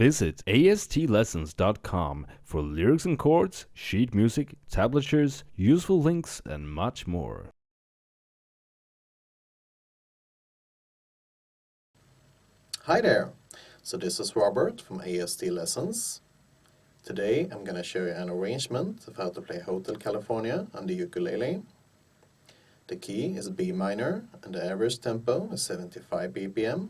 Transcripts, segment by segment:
Visit astlessons.com for lyrics and chords, sheet music, tablatures, useful links, and much more. Hi there! So this is Robert from AST Lessons. Today I'm gonna show you an arrangement of how to play Hotel California on the ukulele. The key is B minor and the average tempo is 75 BPM.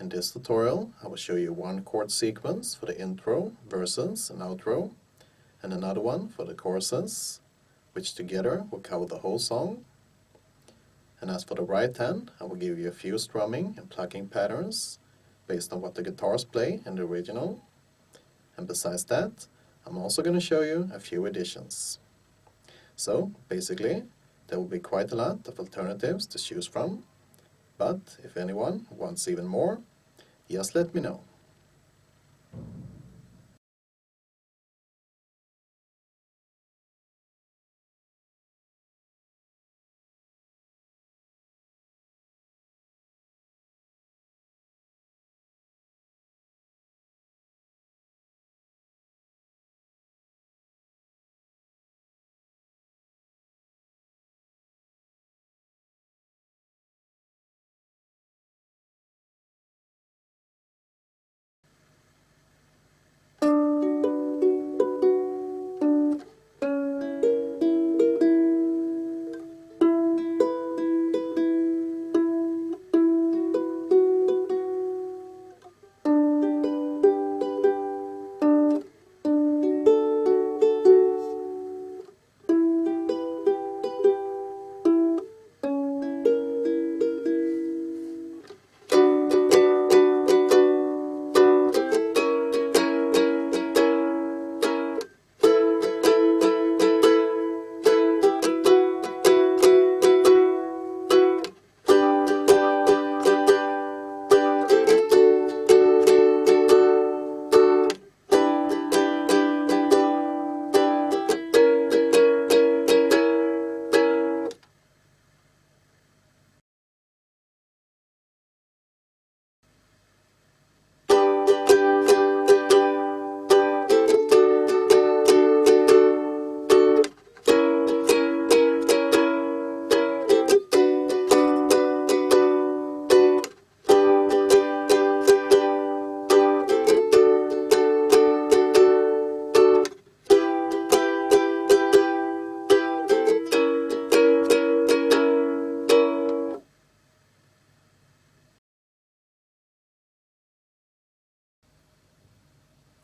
In this tutorial I will show you one chord sequence for the intro, verses and outro, and another one for the choruses, which together will cover the whole song. And as for the right hand, I will give you a few strumming and plucking patterns based on what the guitars play in the original. And besides that, I'm also going to show you a few additions. So basically, there will be quite a lot of alternatives to choose from, but if anyone wants even more, just let me know.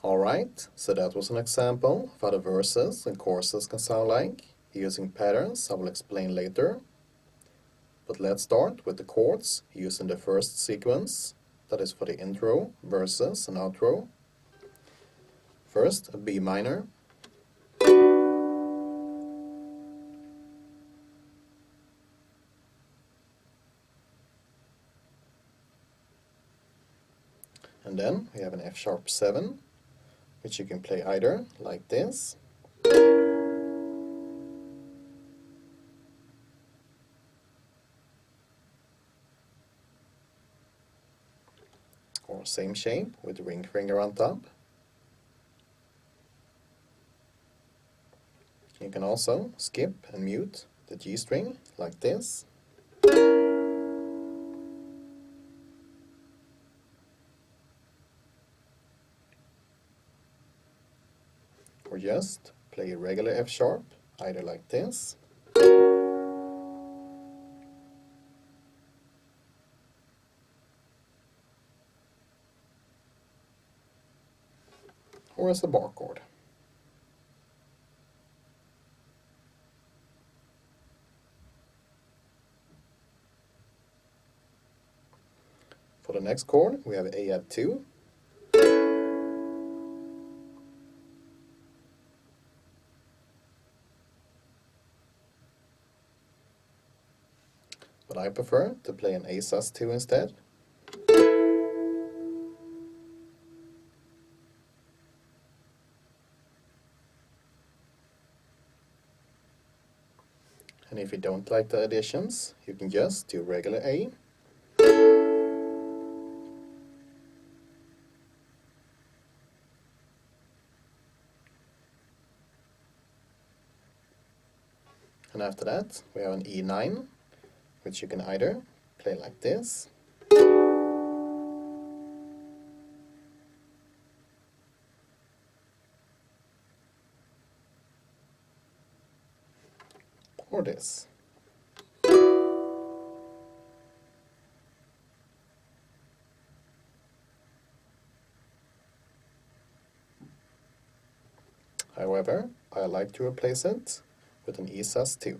Alright, so that was an example of how the verses and choruses can sound like, using patterns I will explain later. But let's start with the chords using the first sequence, that is for the intro, verses and outro. First, a B minor. And then we have an F sharp 7, which you can play either like this, or same shape with the ring finger on top. You can also skip and mute the G string like this. Or just play a regular F sharp, either like this, or as a bar chord. For the next chord, we have A add 2. But I prefer to play an A sus2 instead. And if you don't like the additions, you can just do regular A. And after that we have an E9, which you can either play like this, or this. However, I like to replace it with an E sus2.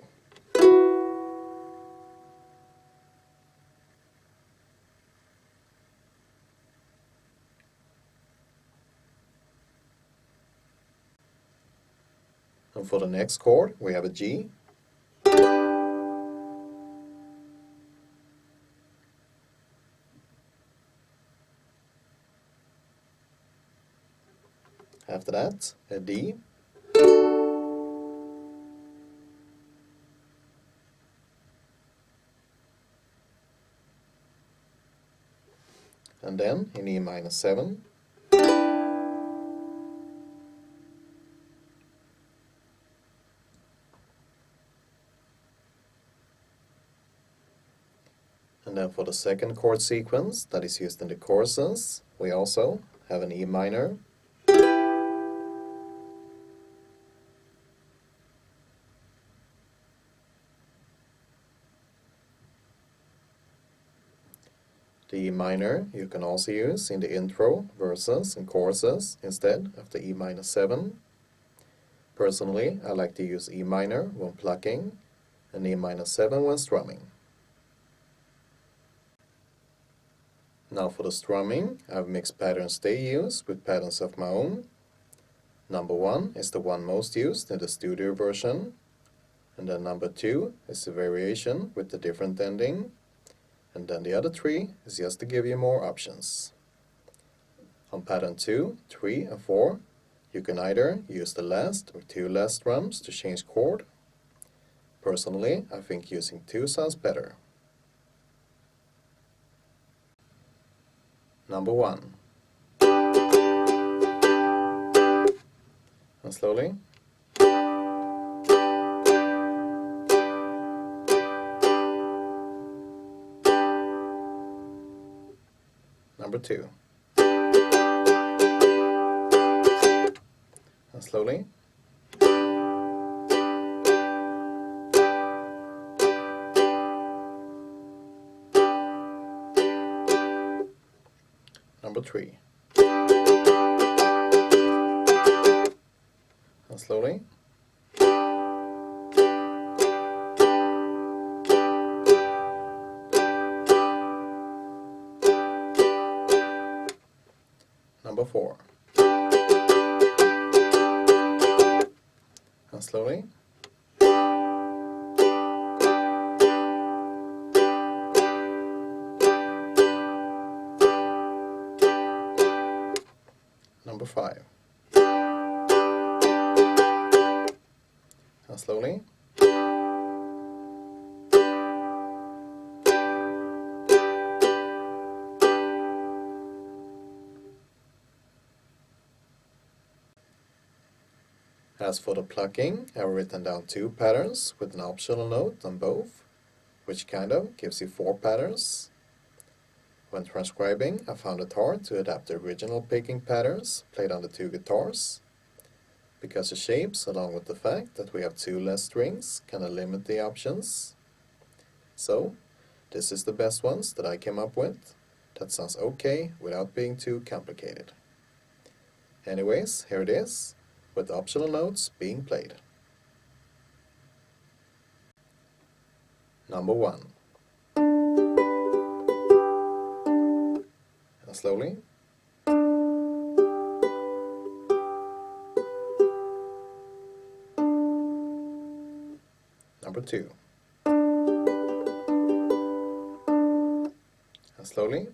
And for the next chord, we have a G, after that, a D, and then in E minor 7, and then for the second chord sequence that is used in the choruses, we also have an E minor, the E minor you can also use in the intro, verses, and choruses instead of the E minor 7. Personally, I like to use E minor when plucking and E minor 7 when strumming. Now for the strumming, I have mixed patterns they use with patterns of my own. Number 1 is the one most used in the studio version, and then number 2 is a variation with the different ending, and then the other 3 is just to give you more options. On pattern 2, 3, and 4, you can either use the last or 2 last strums to change chord. Personally, I think using 2 sounds better. Number 1. And slowly. Number 2. And slowly. Number 3. And slowly. Number 4. And slowly. Number 5. And slowly. As for the plucking, I've written down 2 patterns with an optional note on both, which kind of gives you 4 patterns. When transcribing, I found it hard to adapt the original picking patterns played on the 2 guitars, because the shapes, along with the fact that we have 2 less strings, kinda limit the options. So, this is the best ones that I came up with. That sounds okay without being too complicated. Anyways, here it is, with optional notes being played. Number 1. And slowly. Number 2. And slowly.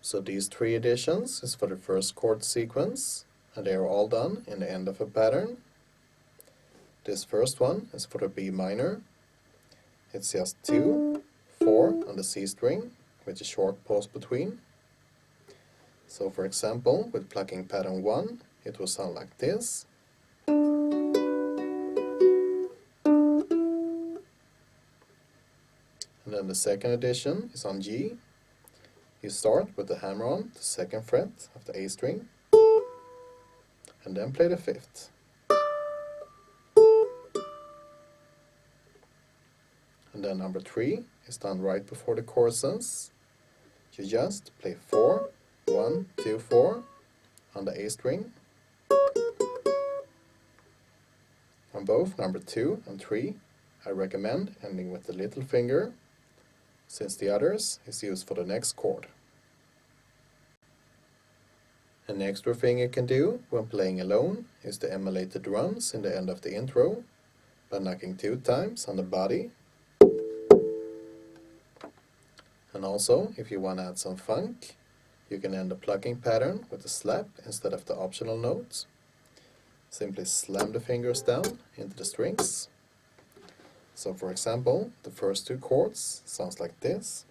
So these 3 additions is for the first chord sequence, and they are all done in the end of a pattern. This first one is for the B minor. It's just 2, 4 on the C string, with a short pause between. So for example, with plucking pattern 1, it will sound like this. And then the second addition is on G. You start with the hammer on the second fret of the A string, and then play the fifth. And then number 3 is done right before the choruses. You just play 4, 1, 2, 4 on the A string. On both number 2 and 3, I recommend ending with the little finger, since the others is used for the next chord. An extra thing you can do when playing alone is to emulate the drums in the end of the intro by knocking 2 times on the body. And also, if you want to add some funk, you can end the plucking pattern with a slap instead of the optional note. Simply slam the fingers down into the strings. So for example, the first 2 chords sounds like this.